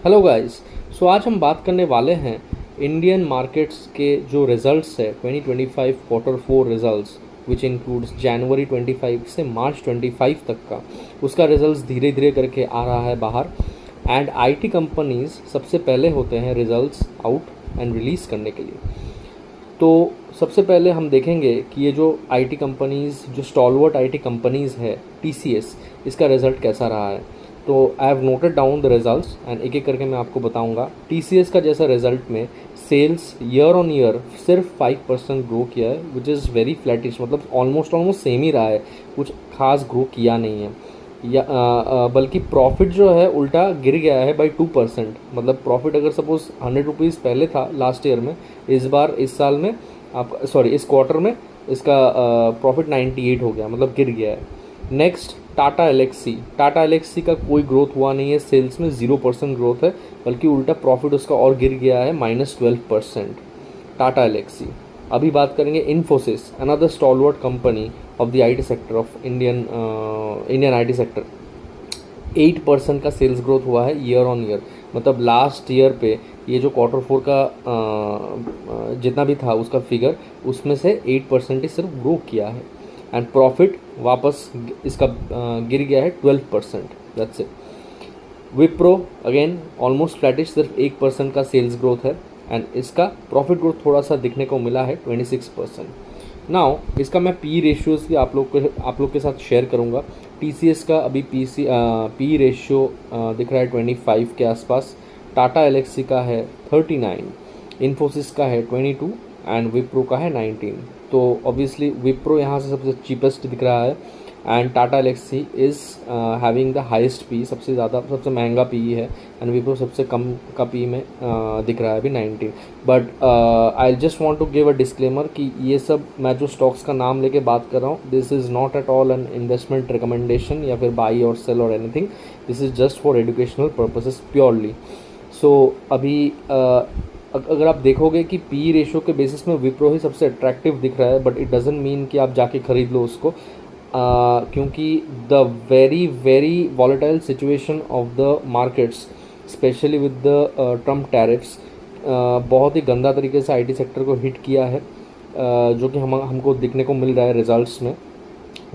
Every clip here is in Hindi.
Hello guys. सो आज हम बात करने वाले हैं इंडियन मार्केट्स के जो रिजल्ट्स है 2025 quarter four results which includes January 25 से मार्च 25 तक का। उसका रिजल्ट्स धीरे धीरे करके आ रहा है बाहर एंड आईटी कंपनीज सबसे पहले होते हैं रिजल्ट्स आउट एंड रिलीज़ करने के लिए। तो सबसे पहले हम देखेंगे कि ये जो आईटी कंपनीज़ जो स्टॉलवर्ट आईटी कंपनीज़ है टीसीएस, इसका रिज़ल्ट कैसा रहा है। तो I have noted down the results and एक एक करके मैं आपको बताऊंगा। टीसीएस का जैसा रिजल्ट में सेल्स ईयर ऑन ईयर सिर्फ 5% ग्रो किया है विच इज़ वेरी फ्लैटिश, मतलब ऑलमोस्ट सेम ही रहा है, कुछ खास ग्रो किया नहीं है। या बल्कि प्रॉफिट जो है उल्टा गिर गया है बाई 2%। मतलब प्रॉफिट अगर सपोज 100 रुपीज़ पहले था लास्ट ईयर में, इस साल में इस क्वार्टर में इसका प्रॉफिट 98 हो गया, मतलब गिर गया है। नेक्स्ट टाटा एलेक्सी का कोई ग्रोथ हुआ नहीं है, सेल्स में 0% ग्रोथ है, बल्कि उल्टा प्रॉफिट उसका और गिर गया है -12%। टाटा एलेक्सी। अभी बात करेंगे Infosys, another stalwart company of the IT sector of Indian IT sector. 8% का सेल्स ग्रोथ हुआ है ईयर ऑन ईयर, मतलब लास्ट ईयर पे ये जो क्वार्टर फोर का जितना भी था उसका फिगर, उसमें से 8% ही सिर्फ ग्रो किया है एंड प्रॉफिट वापस इसका गिर गया है 12%। That's it. Wipro again almost flattish, सिर्फ 1% का सेल्स ग्रोथ है एंड इसका प्रॉफिट ग्रोथ थोड़ा सा दिखने को मिला है 26%। नाउ इसका मैं पी रेशियोज़ भी आप लोग के साथ शेयर करूंगा। टीसीएस का अभी पी रेशियो दिख रहा है 25 के आसपास, टाटा एलेक्सी का है 39, इन्फोसिस का है 22 एंड विप्रो का है 19। तो ऑब्वियसली विप्रो यहाँ से सबसे चीपेस्ट दिख रहा है and Tata Elxsi is having the highest P, सबसे महंगा पी है एंड विप्रो सबसे कम का पी में दिख रहा है अभी 19। But I just want to give a disclaimer कि ये सब मैं जो स्टॉक्स का नाम लेके बात कर रहा हूँ, this is not at all an investment recommendation या फिर buy or sell or anything. This is just for educational purposes purely. So अभी अगर आप देखोगे कि पी रेशियो के बेसिस में विप्रो ही सबसे अट्रैक्टिव दिख रहा है, बट इट डजेंट मीन कि आप जाके खरीद लो उसको, क्योंकि the very very volatile situation of the markets specially with the Trump tariffs बहुत ही गंदा तरीके से आईटी सेक्टर को हिट किया है, जो कि हमको दिखने को मिल रहा है रिजल्ट्स में।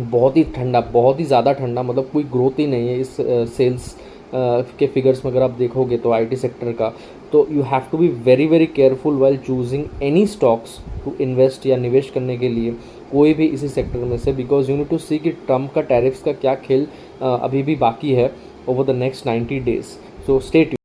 बहुत ही ठंडा, बहुत ही ज़्यादा ठंडा, मतलब कोई ग्रोथ ही नहीं है इस सेल्स के फिगर्स में। अगर आप देखोगे तो आईटी सेक्टर का, तो you have to be very very careful while choosing any stocks to invest या निवेश करने के लिए कोई भी इसी सेक्टर में से, बिकॉज यू नीड टू सी कि ट्रम्प का टैरिफ्स का क्या खेल अभी भी बाकी है over the next 90 days। So stay tuned.